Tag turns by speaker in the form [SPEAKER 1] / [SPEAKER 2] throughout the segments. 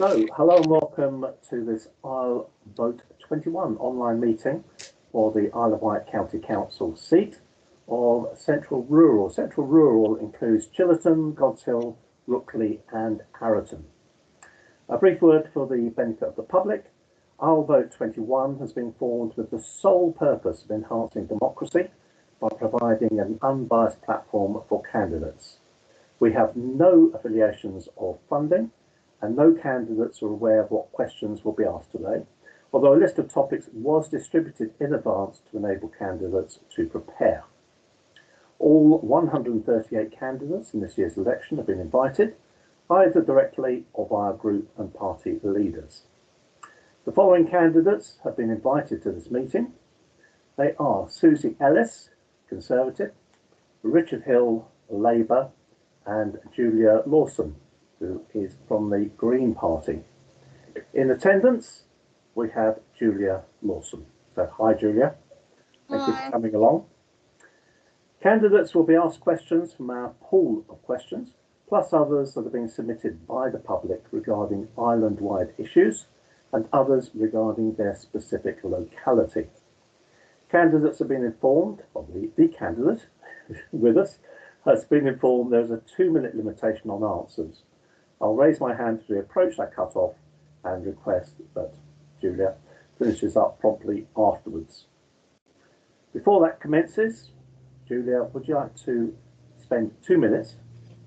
[SPEAKER 1] Hello and welcome to this IsleVote21 online meeting for the Isle of Wight County Council seat of Central Rural. Central Rural includes Chillerton, Godshill, Rookley and Harrowton. A brief word for the benefit of the public. IsleVote21 has been formed with the sole purpose of enhancing democracy by providing an unbiased platform for candidates. We have no affiliations or funding, and no candidates are aware of what questions will be asked today, although a list of topics was distributed in advance to enable candidates to prepare. All 138 candidates in this year's election have been invited, either directly or via group and party leaders. The following candidates have been invited to this meeting. They are Suzie Ellis, Conservative, Richard Hill, Labour, and Julia Laursen, who is from the Green Party. In attendance, we have Julia Laursen. So, hi, Julia. Thank you for coming along. Candidates will be asked questions from our pool of questions, plus others that have been submitted by the public regarding island-wide issues and others regarding their specific locality. Candidates have been informed, or the candidate with us has been informed there's a 2-minute limitation on answers. I'll raise my hand as we approach that cut-off and request that Julia finishes up promptly afterwards. Before that commences, Julia, would you like to spend 2 minutes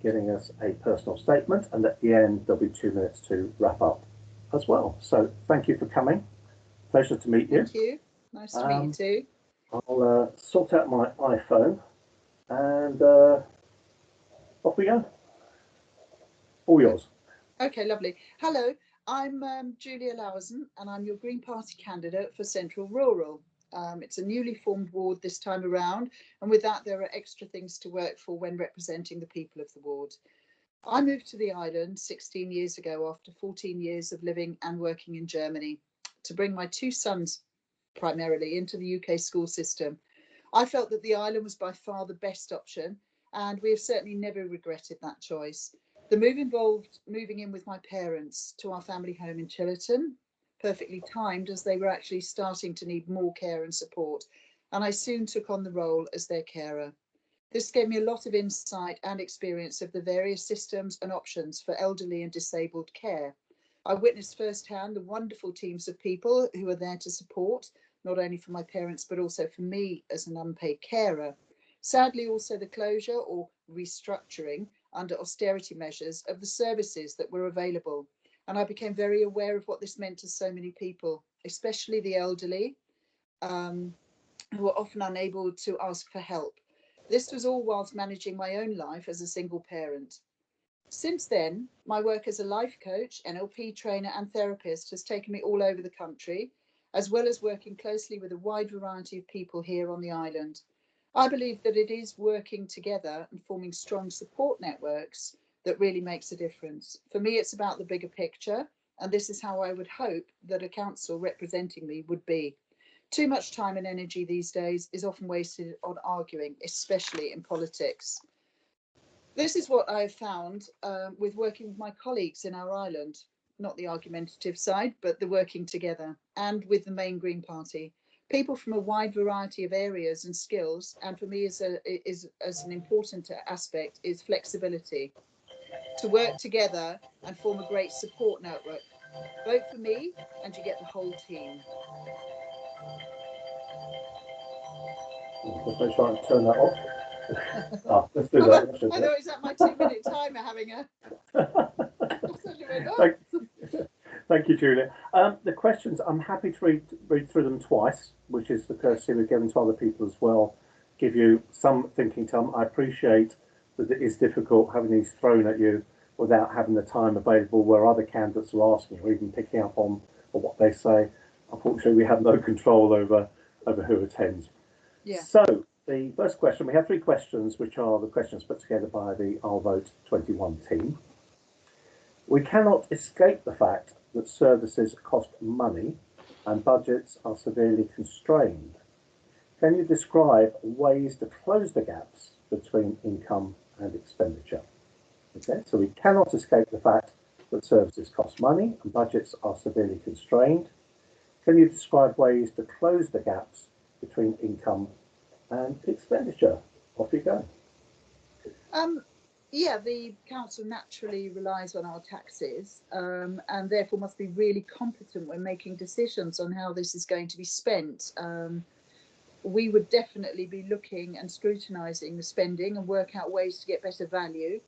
[SPEAKER 1] giving us a personal statement, and at the end there'll be 2 minutes to wrap up as well. So thank you for coming. Pleasure to meet you.
[SPEAKER 2] Thank you. Nice to meet you too.
[SPEAKER 1] I'll sort out my iPhone and off we go. All yours.
[SPEAKER 2] Okay, lovely. Hello, I'm Julia Laursen and I'm your Green Party candidate for Central Rural. It's a newly formed ward this time around, and with that there are extra things to work for when representing the people of the ward. I moved to the island 16 years ago after 14 years of living and working in Germany to bring my 2 sons primarily into the UK school system. I felt that the island was by far the best option, and we have certainly never regretted that choice. The move involved moving in with my parents to our family home in Chillerton, perfectly timed as they were actually starting to need more care and support, and I soon took on the role as their carer. This gave me a lot of insight and experience of the various systems and options for elderly and disabled care. I witnessed firsthand the wonderful teams of people who are there to support, not only for my parents, but also for me as an unpaid carer. Sadly, also the closure or restructuring under austerity measures of the services that were available. And I became very aware of what this meant to so many people, especially the elderly, who were often unable to ask for help. This was all whilst managing my own life as a single parent. Since then, my work as a life coach, NLP trainer and therapist has taken me all over the country, as well as working closely with a wide variety of people here on the island. I believe that it is working together and forming strong support networks that really makes a difference. For me, it's about the bigger picture, and this is how I would hope that a council representing me would be. Too much time and energy these days is often wasted on arguing, especially in politics. This is what I've found with working with my colleagues in our island, not the argumentative side, but the working together, and with the main Green Party. People from a wide variety of areas and skills, and for me as an important aspect is flexibility. To work together and form a great support network. Vote for me and you get the whole team.
[SPEAKER 1] Just make sure I turn that off. Let's do that.
[SPEAKER 2] I thought it was at my 2-minute timer having a...
[SPEAKER 1] Thank you, Julia. The questions, I'm happy to read through them twice, which is the courtesy we're given to other people as well, give you some thinking time. I appreciate that it is difficult having these thrown at you without having the time available where other candidates are asking or even picking up on what they say. Unfortunately, we have no control over who attends.
[SPEAKER 2] Yeah.
[SPEAKER 1] So the first question, we have 3 questions, which are the questions put together by the IsleVote21 team. We cannot escape the fact that services cost money and budgets are severely constrained. Can you describe ways to close the gaps between income and expenditure? Okay, so we cannot escape the fact but services cost money and budgets are severely constrained. Can you describe ways to close the gaps between income and expenditure? Off you go.
[SPEAKER 2] Yeah, the council naturally relies on our taxes and therefore must be really competent when making decisions on how this is going to be spent. We would definitely be looking and scrutinising the spending and work out ways to get better value.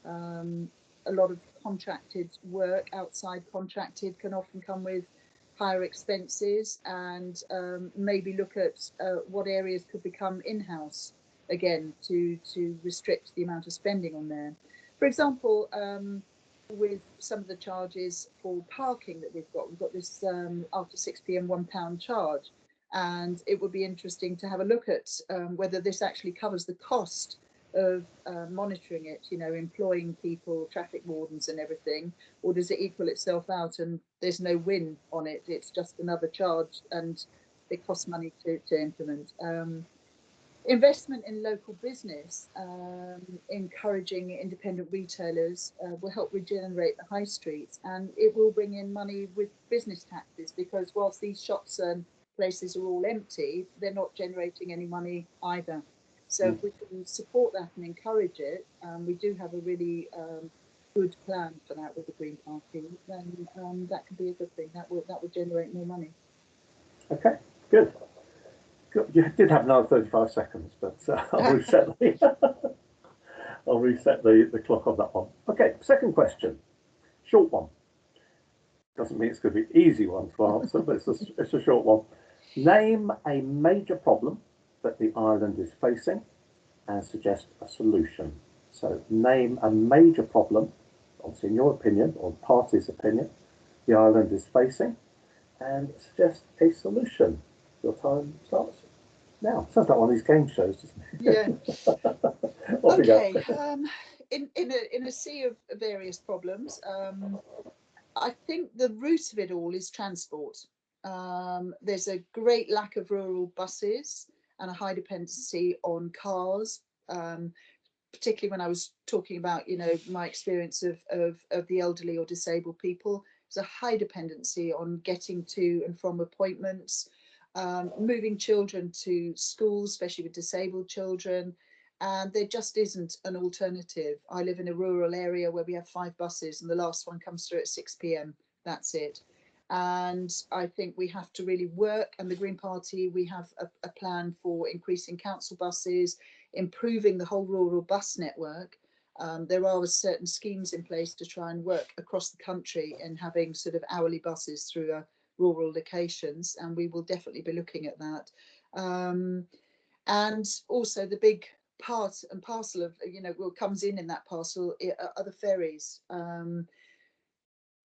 [SPEAKER 2] A lot of contracted work, outside contracted, can often come with higher expenses, and maybe look at what areas could become in-house again to restrict the amount of spending on there. For example, with some of the charges for parking that we've got this after 6 p.m. £1 charge, and it would be interesting to have a look at whether this actually covers the cost of monitoring it, you know, employing people, traffic wardens and everything, or does it equal itself out and there's no win on it? It's just another charge and it costs money to implement. Investment in local business, encouraging independent retailers will help regenerate the high streets, and it will bring in money with business taxes, because whilst these shops and places are all empty, they're not generating any money either. So if we can support that and encourage it, we do have a really good plan for that with the Green Party, then that could be a good thing. That would generate more money.
[SPEAKER 1] Okay, good. You did have another 35 seconds, but I'll reset the clock on that one. Okay, second question, short one. Doesn't mean it's going to be an easy one to answer, but it's a short one. Name a major problem that the island is facing and suggest a solution. So name a major problem, obviously in your opinion or the party's opinion, the island is facing, and suggest a solution. Your time starts now. Sounds like one of these game shows, doesn't it?
[SPEAKER 2] Yeah. Okay. In a sea of various problems, I think the root of it all is transport. There's a great lack of rural buses and a high dependency on cars, particularly when I was talking about, you know, my experience of the elderly or disabled people. There's a high dependency on getting to and from appointments, moving children to schools, especially with disabled children, and there just isn't an alternative. I live in a rural area where we have 5 buses and the last one comes through at 6 p.m. That's it. And I think we have to really work, and the Green Party, we have a plan for increasing council buses, improving the whole rural bus network. There are certain schemes in place to try and work across the country and having sort of hourly buses through rural locations, and we will definitely be looking at that. And also the big part and parcel of, you know, what comes in that parcel are the ferries.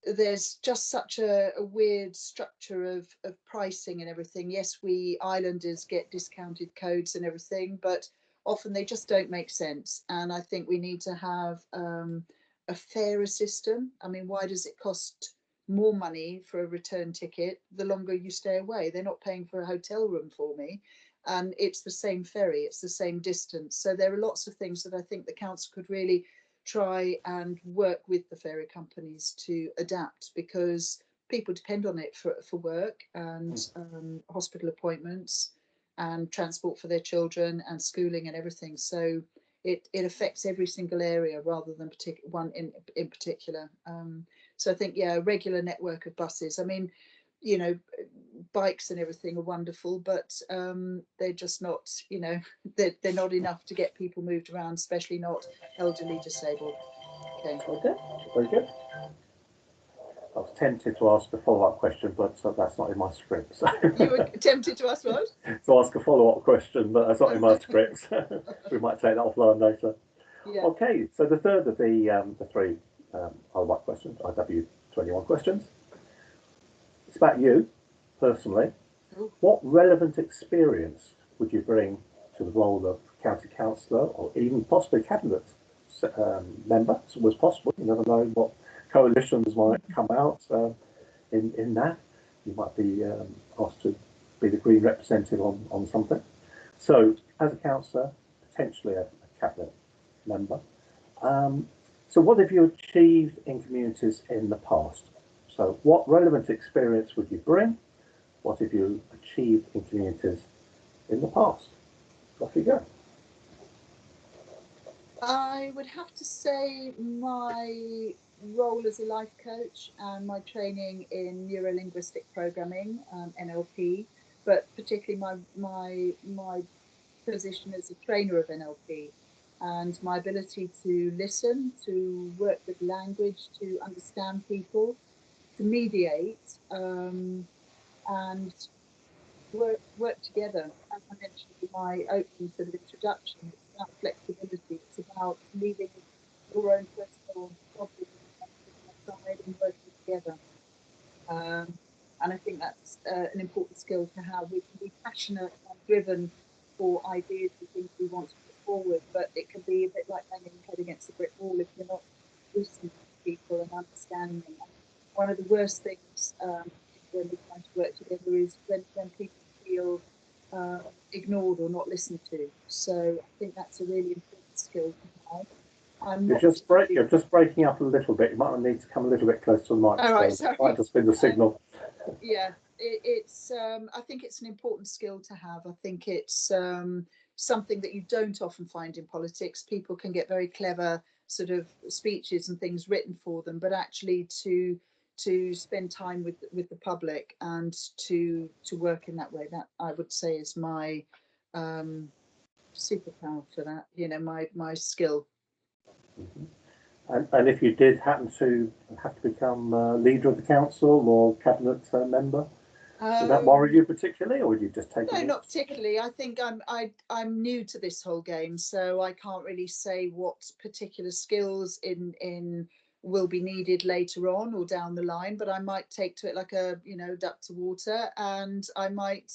[SPEAKER 2] There's just such a weird structure of pricing and everything. Yes, we islanders get discounted codes and everything, but often they just don't make sense. And I think we need to have a fairer system. I mean, why does it cost more money for a return ticket the longer you stay away? They're not paying for a hotel room for me, and it's the same ferry, it's the same distance. So there are lots of things that I think the council could really try and work with the ferry companies to adapt, because people depend on it for work and hospital appointments and transport for their children and schooling and everything. So it affects every single area rather than one in particular. So I think, yeah, a regular network of buses. I mean, you know, bikes and everything are wonderful, but they're just not, you know, they're not enough to get people moved around, especially not elderly disabled. Okay,
[SPEAKER 1] very good. I was tempted to ask a follow-up question, but that's not in my script. So.
[SPEAKER 2] You were tempted to ask what?
[SPEAKER 1] To ask a follow-up question, but that's not in my script. We might take that offline later. Yeah. Okay, so the third of the 3 Isle of Wight questions, IW21 questions. It's about you, personally. Ooh. What relevant experience would you bring to the role of county councillor, or even possibly cabinet member? It was possible. You never know what coalitions might come out in that. You might be asked to be the Green representative on something. So, as a councillor, potentially a cabinet member, So what have you achieved in communities in the past? So what relevant experience would you bring? What have you achieved in communities in the past? Off you go.
[SPEAKER 2] I would have to say my role as a life coach and my training in neuro-linguistic programming, NLP, but particularly my position as a trainer of NLP and my ability to listen, to work with language, to understand people, to mediate, and work together. As I mentioned in my opening sort of introduction, it's about flexibility. It's about leaving your own personal problems aside and working together. And I think that's an important skill to have. We can be passionate and driven for ideas and things we want to put forward, but it can be a bit like banging your head against a brick wall if you're not listening to people and understanding them. And one of the worst things when we're trying to work together is when people feel ignored or not listened to. So I think that's a really important skill to have.
[SPEAKER 1] You're just breaking up a little bit. You might need to come a little bit closer to the microphone.
[SPEAKER 2] All right, sorry.
[SPEAKER 1] Might just be the signal.
[SPEAKER 2] Yeah, it's. I think it's an important skill to have. I think it's something that you don't often find in politics. People can get very clever sort of speeches and things written for them, but actually to spend time with the public and to work in that way, that I would say is my superpower for that. You know, my skill.
[SPEAKER 1] Mm-hmm. And if you did happen to have to become leader of the council or cabinet member, would that worry you particularly, or would you just take it?
[SPEAKER 2] No, not particularly. I think I'm new to this whole game, so I can't really say what particular skills in will be needed later on or down the line. But I might take to it like a duck to water, and I might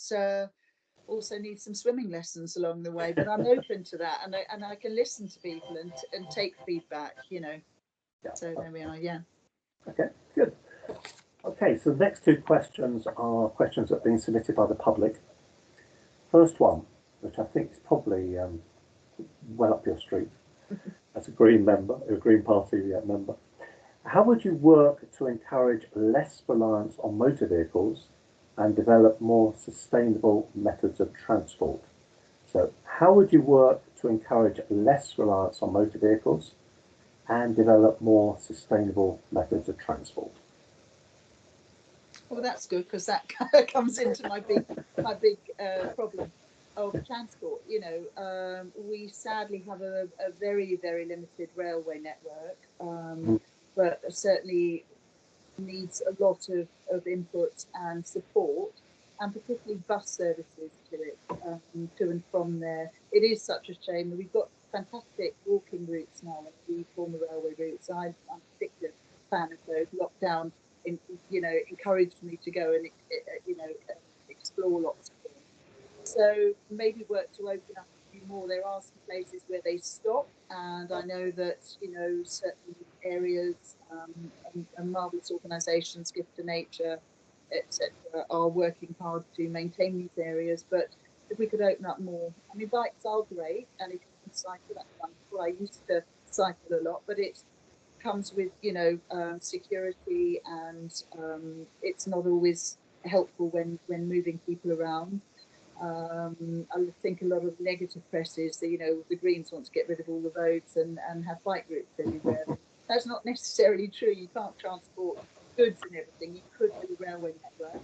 [SPEAKER 2] also need some swimming lessons along the way. But I'm open to that, and I can listen to people and take feedback. Yeah. So there we are. Yeah.
[SPEAKER 1] Okay, good. Okay, so the next two questions are questions that have been submitted by the public. First one, which I think is probably well up your street, as a Green Party member. How would you work to encourage less reliance on motor vehicles and develop more sustainable methods of transport? So how would you work to encourage less reliance on motor vehicles and develop more sustainable methods of transport?
[SPEAKER 2] Well, that's good, because that comes into my big problem of transport. We sadly have a very, very limited railway network, but certainly needs a lot of input and support, and particularly bus services to it, to and from there. It is such a shame that we've got fantastic walking routes now, like the former railway routes. I'm a particular fan of those. Lockdown encouraged me to go and explore lots of things. So maybe work to open up a few more. There are some places where they stop, and I know that certain areas and marvellous organisations, Gift to Nature, etc., are working hard to maintain these areas. But if we could open up more, I mean, bikes are great, and if you can cycle, that's wonderful. I used to cycle a lot, but it comes with security, and it's not always helpful when moving people around. I think a lot of negative press is that the Greens want to get rid of all the roads and have bike routes everywhere. That's not necessarily true. You can't transport goods and everything. You could with a railway network.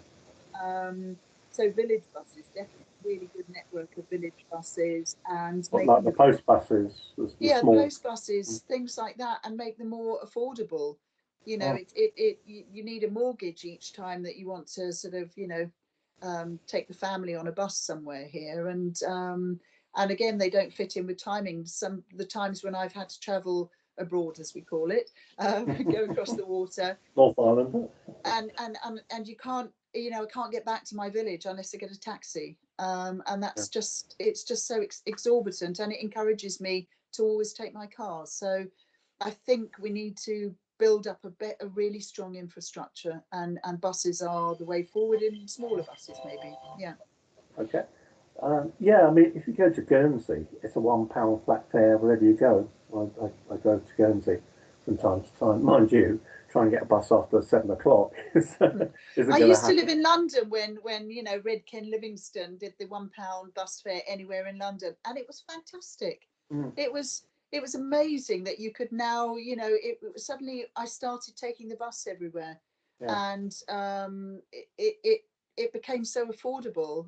[SPEAKER 2] So village buses, definitely really good network of village buses, and
[SPEAKER 1] like the post buses.
[SPEAKER 2] The post buses, things like that, and make them more affordable. You need a mortgage each time that you want to sort of take the family on a bus somewhere here, and again, they don't fit in with timing. The times when I've had to travel abroad, as we call it, go across the water,
[SPEAKER 1] North Island,
[SPEAKER 2] and you can't, I can't get back to my village unless I get a taxi, and that's it's just so exorbitant, and it encourages me to always take my car. So I think we need to build up a really strong infrastructure, and buses are the way forward, in smaller buses maybe. Yeah.
[SPEAKER 1] Okay. I mean, if you go to Guernsey, it's a £1 flat fare wherever you go. I go to Guernsey. from time to time. Mind you, try and get a bus after 7 o'clock isn't
[SPEAKER 2] I
[SPEAKER 1] going to
[SPEAKER 2] used to
[SPEAKER 1] happen.
[SPEAKER 2] live in London when you know Red Ken Livingston did the £1 bus fare anywhere in London, and it was fantastic.
[SPEAKER 1] Mm,
[SPEAKER 2] It was it was amazing that you could now, you know, suddenly I started taking the bus everywhere,
[SPEAKER 1] yeah,
[SPEAKER 2] and it became so affordable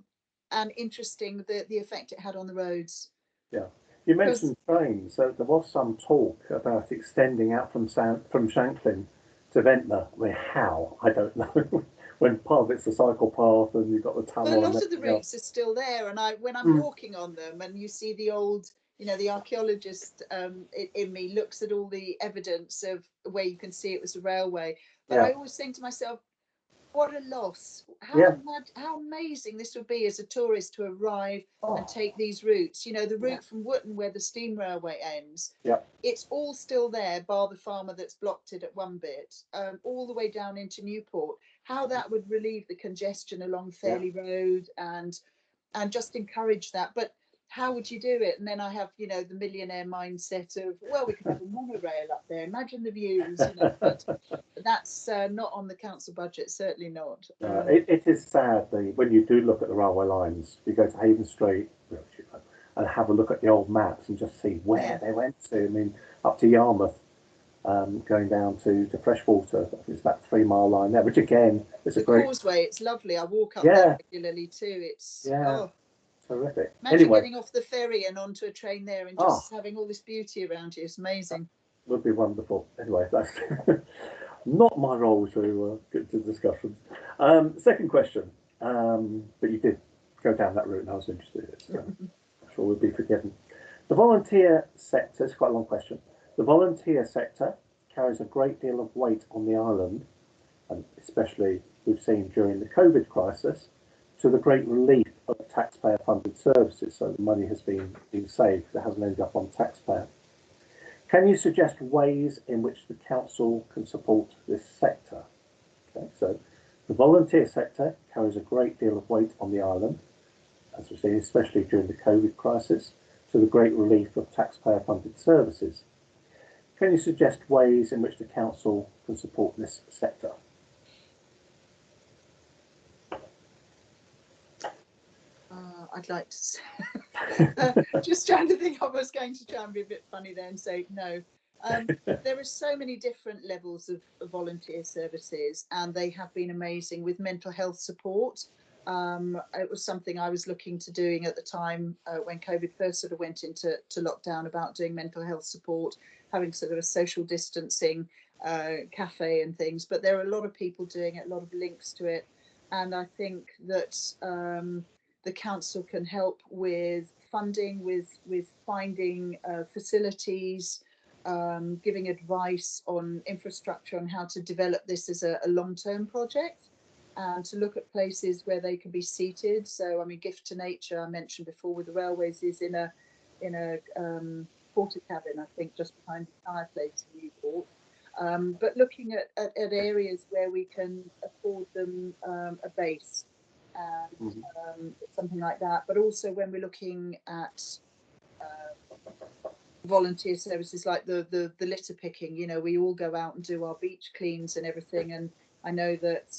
[SPEAKER 2] and interesting, the effect it had on the roads.
[SPEAKER 1] yeah. You
[SPEAKER 2] Because
[SPEAKER 1] mentioned trains, so there was some talk about extending out from Shanklin to Ventnor. I mean, how? I don't know. When part of it's a cycle path and you've got the
[SPEAKER 2] But a
[SPEAKER 1] tunnel and
[SPEAKER 2] lot of the
[SPEAKER 1] everything else.
[SPEAKER 2] routes are still there, and when I'm
[SPEAKER 1] Mm,
[SPEAKER 2] walking on them, and you see the old, you know, the archaeologist in me looks at all the evidence of where you can see it was a railway. But
[SPEAKER 1] yeah,
[SPEAKER 2] I always think to myself, what a loss!
[SPEAKER 1] yeah.
[SPEAKER 2] How amazing this would be as a tourist to arrive and
[SPEAKER 1] Oh,
[SPEAKER 2] take these routes. You know, the
[SPEAKER 1] yeah,
[SPEAKER 2] route from Wootton where the steam railway ends.
[SPEAKER 1] yeah,
[SPEAKER 2] It's all still there, bar the farmer that's blocked it at one bit, all the way down into Newport. How that would relieve the congestion along
[SPEAKER 1] yeah.
[SPEAKER 2] Fairley Road and just encourage that. But how would you do it? And then I have, you know, the millionaire mindset of, well, we could have a monorail up there. Imagine the views, you know. But that's not on the council budget, certainly not.
[SPEAKER 1] It is sad when you do look at the railway lines, you go to Haven Street and have a look at the old maps and just see where
[SPEAKER 2] Mm.
[SPEAKER 1] they went to. I mean, up to Yarmouth, going down to Freshwater, I think it's about 3 mile line there, which again is a
[SPEAKER 2] The
[SPEAKER 1] great,
[SPEAKER 2] causeway, it's lovely. I walk up that
[SPEAKER 1] yeah,
[SPEAKER 2] regularly too. It's,
[SPEAKER 1] yeah,
[SPEAKER 2] oh,
[SPEAKER 1] terrific.
[SPEAKER 2] imagine
[SPEAKER 1] Anyway,
[SPEAKER 2] getting off the ferry and onto a train there and
[SPEAKER 1] ah,
[SPEAKER 2] just having all this beauty around you. It's amazing.
[SPEAKER 1] would be wonderful. Anyway, that's not my role to get to discussions. Second question, but you did go down that route and I was interested in it, so I'm sure we'll be forgiven. The volunteer sector, it's quite a long question. The volunteer sector carries a great deal of weight on the island, and especially we've seen during the COVID crisis, to the great relief of taxpayer funded services. So the money has been saved, it hasn't ended up on the taxpayer. Can you suggest ways in which the council can support this sector? Okay, so the volunteer sector carries a great deal of weight on the island, as we've seen, especially during the COVID crisis, to the great relief of taxpayer funded services. Can you suggest ways in which the council can support this sector?
[SPEAKER 2] I'd like to say, just trying to think. I was going to try and be a bit funny there and say no. There are so many different levels of volunteer services, and they have been amazing with mental health support. It was something I was looking to doing at the time when COVID first sort of went into lockdown, about doing mental health support, having sort of a social distancing cafe and things. But there are a lot of people doing it, a lot of links to it, and I think that the council can help with funding, with finding facilities, giving advice on infrastructure, on how to develop this as a long-term project, and to look at places where they can be seated. So, I mean, Gift to Nature, I mentioned before, with the railways, is in a porter cabin, I think, just behind the fireplace in Newport. But looking at areas where we can afford them a base and
[SPEAKER 1] Mhm.
[SPEAKER 2] something like that. But also when we're looking at volunteer services like the litter picking, you know, we all go out and do our beach cleans and everything. And I know that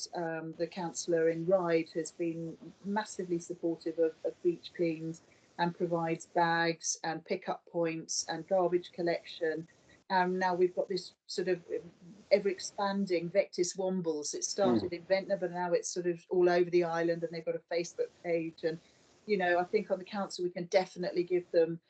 [SPEAKER 2] the councillor in Ryde has been massively supportive of beach cleans and provides bags and pickup points and garbage collection. Now we've got this sort of ever expanding Vectis Wombles. It
[SPEAKER 1] Mm.
[SPEAKER 2] started in Ventnor, but now it's sort of all over the island, and they've got a Facebook page. And, you know, I think on the council we can definitely give them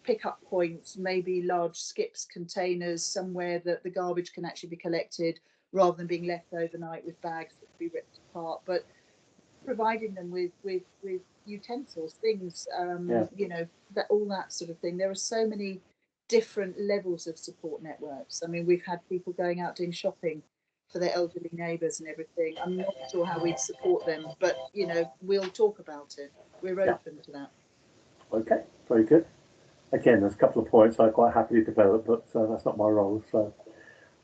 [SPEAKER 2] pickup points, maybe large skips containers somewhere that the garbage can actually be collected rather than being left overnight with bags that can be ripped apart. But providing them with utensils, things,
[SPEAKER 1] Yeah.
[SPEAKER 2] you know, that all that sort of thing. There are so many different levels of support networks. I mean, we've had people going out doing shopping for their elderly neighbours and everything. I'm not sure how we'd support them, but you know, we'll talk about it. We're
[SPEAKER 1] Yeah.
[SPEAKER 2] open to that.
[SPEAKER 1] Okay. Very good. Again, there's a couple of points I quite happily develop, but that's not my role. So,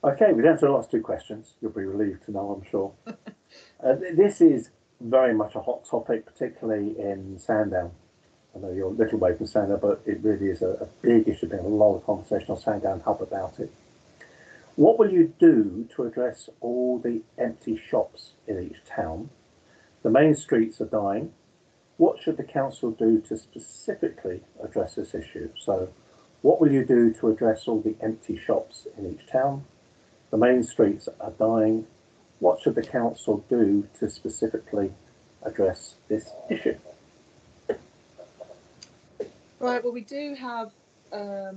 [SPEAKER 1] okay, we've answered the last two questions. You'll be relieved to know, I'm sure. This is very much a hot topic, particularly in Sandown. I know you're a little way from saying that, but it really is a big issue. There's been a lot of conversation on Sandown Hub about it. What will you do to address all the empty shops in each town? The main streets are dying. What should the council do to specifically address this issue? So, what will you do to address all the empty shops in each town? The main streets are dying. What should the council do to specifically address this issue?
[SPEAKER 2] Right, well, we do have a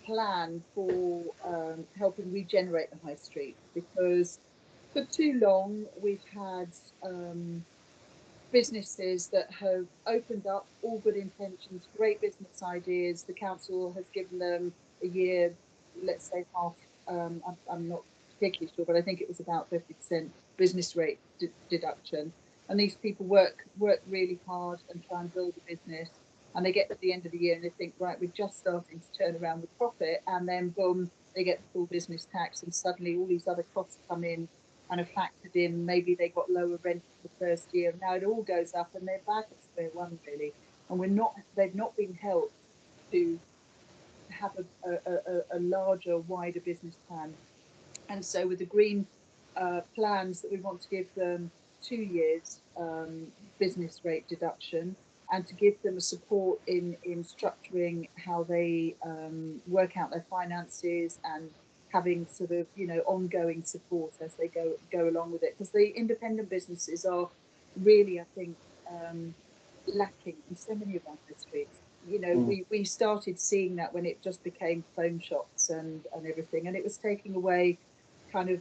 [SPEAKER 2] plan for helping regenerate the high street, because for too long we've had businesses that have opened up, all good intentions, great business ideas. The council has given them a year, let's say half, I'm not particularly sure, but I think it was about 50% business rate deduction. And these people work really hard and try and build a business. And they get to the end of the year and they think, right, we're just starting to turn around with profit. And then boom, they get the full business tax, and suddenly all these other costs come in and are factored in. Maybe they got lower rent for the first year. Now it all goes up and they're back at square one, really. And they've not been helped to have a larger, wider business plan. And so with the green plans that we want to give them 2 years business rate deduction, and to give them a support in structuring how they work out their finances, and having sort of, ongoing support as they go along with it. Because the independent businesses are really, I think, lacking in so many of our streets. We started seeing that when it just became phone shops and everything, and it was taking away kind of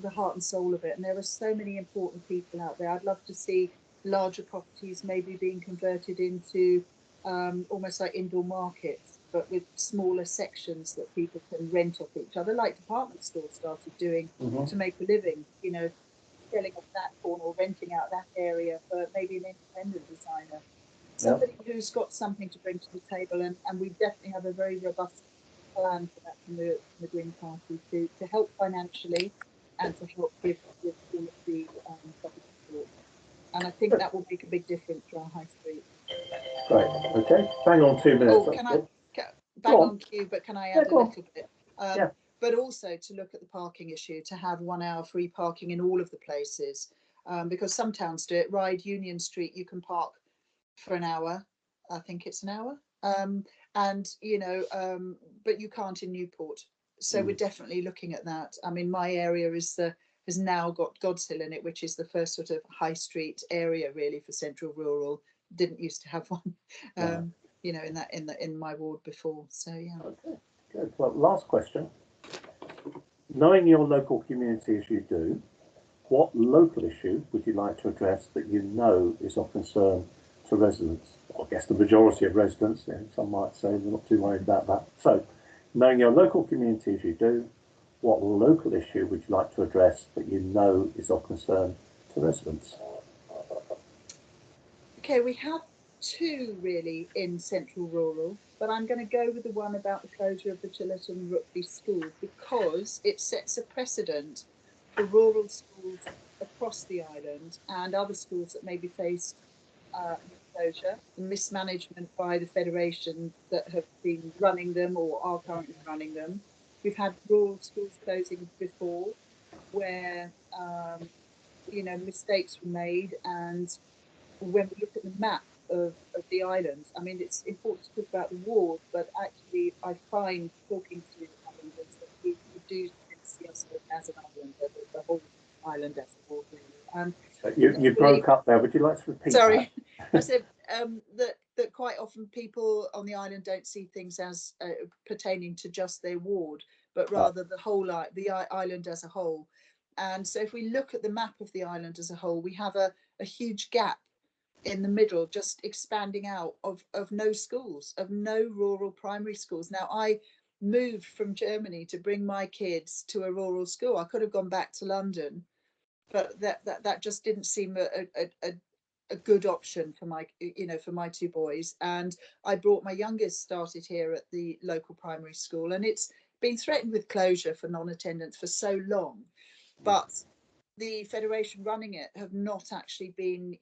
[SPEAKER 2] the heart and soul of it. And there are so many important people out there. I'd love to see larger properties maybe being converted into almost like indoor markets, but with smaller sections that people can rent off each other, like department stores started doing to make a living, selling off that corner or renting out that area for maybe an independent designer. Somebody who's got something to bring to the table, and we definitely have a very robust plan for that from the Green Party to help financially and to help give all of the property support. And I think that will make a big difference to our high street.
[SPEAKER 1] Great. Okay. Bang on 2 minutes.
[SPEAKER 2] Oh, bang on cue, but can I add a little bit? But also to look at the parking issue, to have 1 hour free parking in all of the places, because some towns do it. Ryde Union Street, you can park for an hour. I think it's an hour. But you can't in Newport. So we're definitely looking at that. I mean, my area has now got God's Hill in it, which is the first sort of high street area really for central rural. Didn't used to have one, in my ward before. So yeah.
[SPEAKER 1] Okay, good. Well, last question. Knowing your local community as you do, what local issue would you like to address that you know is of concern to residents? Well, I guess the majority of residents, some might say they're not too worried about that. So, knowing your local community as you do, what local issue would you like to address that you know is of concern to residents?
[SPEAKER 2] Okay, we have 2 really in central rural, but I'm going to go with the one about the closure of the Chiltern and Rugby school, because it sets a precedent for rural schools across the island and other schools that maybe face closure and mismanagement by the federation that have been running them or are currently running them. We've had rural schools closing before, where mistakes were made. And when we look at the map of the island, I mean, it's important to talk about the ward, but actually I find talking to islanders that we do see ourselves as an island, the whole island as a ward, really.
[SPEAKER 1] You broke up there. Would you like to repeat?
[SPEAKER 2] Sorry, I said that quite often people on the island don't see things as pertaining to just their ward, but rather the whole the island as a whole. And so if we look at the map of the island as a whole, we have a huge gap in the middle, just expanding out of no schools, of no rural primary schools. Now, I moved from Germany to bring my kids to a rural school. I could have gone back to London, but that just didn't seem a good option for my 2 boys. And I brought my youngest, started here at the local primary school, and it's been threatened with closure for non-attendance for so long, but the federation running it have not actually been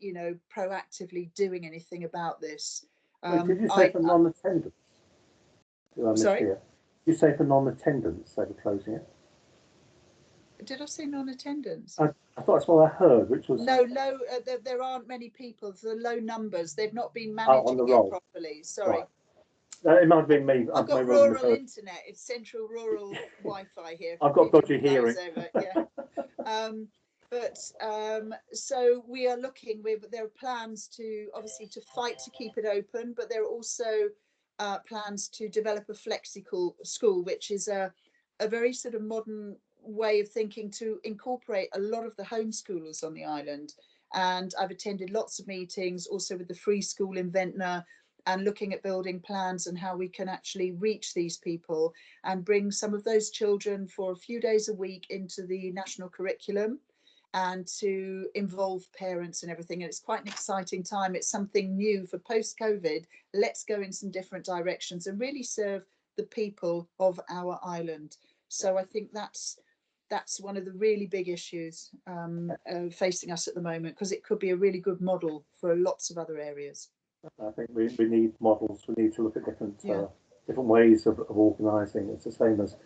[SPEAKER 2] proactively doing anything about this.
[SPEAKER 1] Wait, did you say for non-attendance? Did I
[SPEAKER 2] Sorry?
[SPEAKER 1] mishear? Did you say for non-attendance they were closing it?
[SPEAKER 2] Did I say non-attendance?
[SPEAKER 1] I thought that's what I heard, which was
[SPEAKER 2] No, low. There aren't many people. The low numbers. They've not been
[SPEAKER 1] on the
[SPEAKER 2] managing it
[SPEAKER 1] roll.
[SPEAKER 2] properly. Sorry.
[SPEAKER 1] Right. It might have been me.
[SPEAKER 2] I've got rural internet. It's central rural Wi-Fi here.
[SPEAKER 1] I've got dodgy hearing.
[SPEAKER 2] Yeah. So we are looking. There are plans to obviously to fight to keep it open, but there are also plans to develop a flexi school, which is a very sort of modern way of thinking to incorporate a lot of the homeschoolers on the island. And I've attended lots of meetings also with the free school in Ventnor, and looking at building plans and how we can actually reach these people and bring some of those children for a few days a week into the national curriculum and to involve parents and everything. And it's quite an exciting time. It's something new for post-COVID. Let's go in some different directions and really serve the people of our island. So I think that's one of the really big issues facing us at the moment, because it could be a really good model for lots of other areas.
[SPEAKER 1] I think we need models. We need to look at different ways of organising. It's the same as,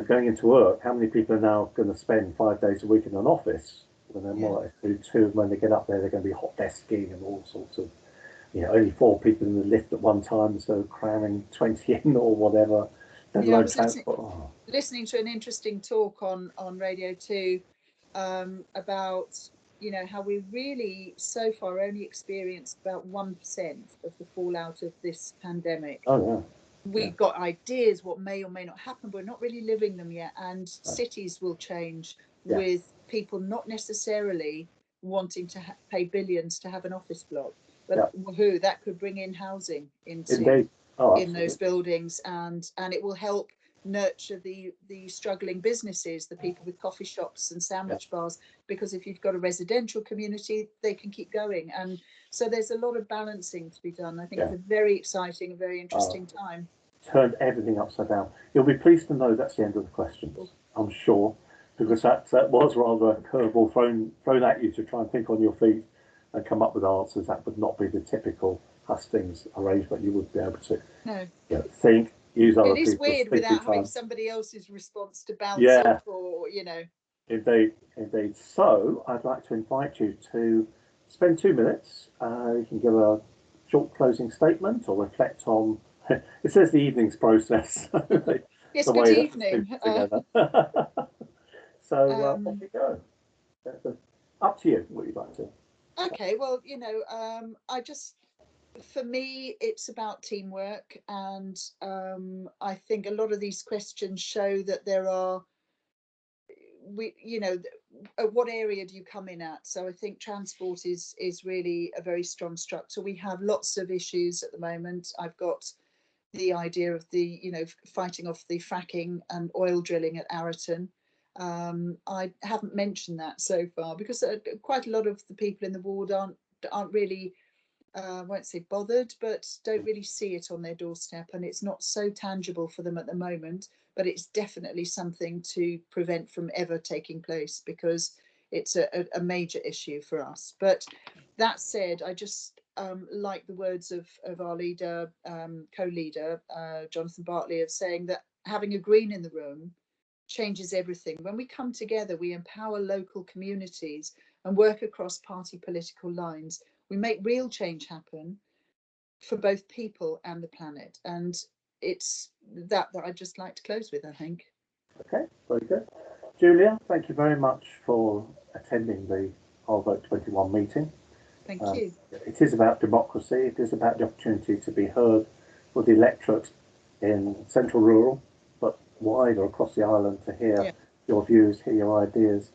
[SPEAKER 1] going into work. How many people are now going to spend 5 days a week in an office when they're more likely to do two? When they get up there, they're going to be hot desking and all sorts of, only 4 people in the lift at one time, so cramming 20 in or whatever.
[SPEAKER 2] I was listening to an interesting talk on Radio 2 about how we really so far only experienced about 1% of the fallout of this pandemic. We've got ideas what may or may not happen, but we're not really living them yet. And cities will change with people not necessarily wanting to pay billions to have an office block, but that could bring in housing into in those buildings, and it will help nurture the struggling businesses, the people with coffee shops and sandwich bars, because if you've got a residential community, they can keep going. And so there's a lot of balancing to be done. I think it's a very exciting and very interesting time.
[SPEAKER 1] Turned everything upside down. You'll be pleased to know that's the end of the questions, I'm sure, because that was rather a curveball thrown at you to try and think on your feet and come up with answers. That would not be the typical hustings arrangement. You would be able to think, use other people's.
[SPEAKER 2] It is weird without having somebody else's response to bounce off, or
[SPEAKER 1] Indeed. So I'd like to invite you to spend 2 minutes. You can give a short closing statement or reflect on. It says the evening's process.
[SPEAKER 2] Yes, good evening.
[SPEAKER 1] So off you go. Up to you. What you'd like to.
[SPEAKER 2] Okay. Well, for me, it's about teamwork, and I think a lot of these questions show that there are. What area do you come in at? So I think transport is really a very strong structure. We have lots of issues at the moment. I've got the idea of the fighting off the fracking and oil drilling at Arreton. I haven't mentioned that so far because quite a lot of the people in the ward aren't really I won't say bothered, but don't really see it on their doorstep, and it's not so tangible for them at the moment, but it's definitely something to prevent from ever taking place, because it's a major issue for us. But that said, I just like the words of our leader, co-leader, Jonathan Bartley, of saying that having a green in the room changes everything. When we come together, we empower local communities and work across party political lines. We make real change happen for both people and the planet. And it's that I'd just like to close with, I think.
[SPEAKER 1] Okay, very good. Julia, thank you very much for attending the IsleVote21 meeting.
[SPEAKER 2] Thank you.
[SPEAKER 1] It is about democracy. It is about the opportunity to be heard for the electorate in central rural, but wider across the island, to hear your views, hear your ideas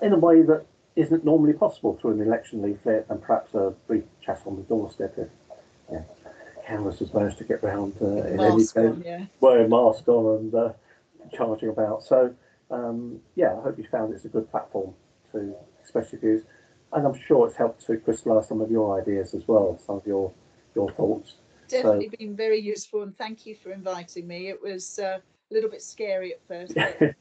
[SPEAKER 1] in a way that isn't normally possible through an election leaflet and perhaps a brief chat on the doorstep if Canvas has managed to get round in any case, wearing a mask on and charging about. So I hope you found it's a good platform to express your views, and I'm sure it's helped to crystallise some of your ideas as well, some of your thoughts.
[SPEAKER 2] Definitely been very useful, and thank you for inviting me. It was a little bit scary at first, but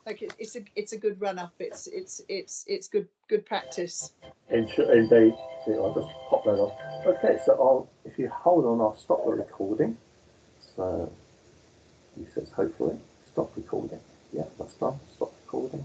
[SPEAKER 2] like it's a good run up. It's good practice.
[SPEAKER 1] Indeed. See, I'll just pop that off. Okay, so if you hold on, I'll stop the recording. So he says hopefully stop recording. Yeah, that's done.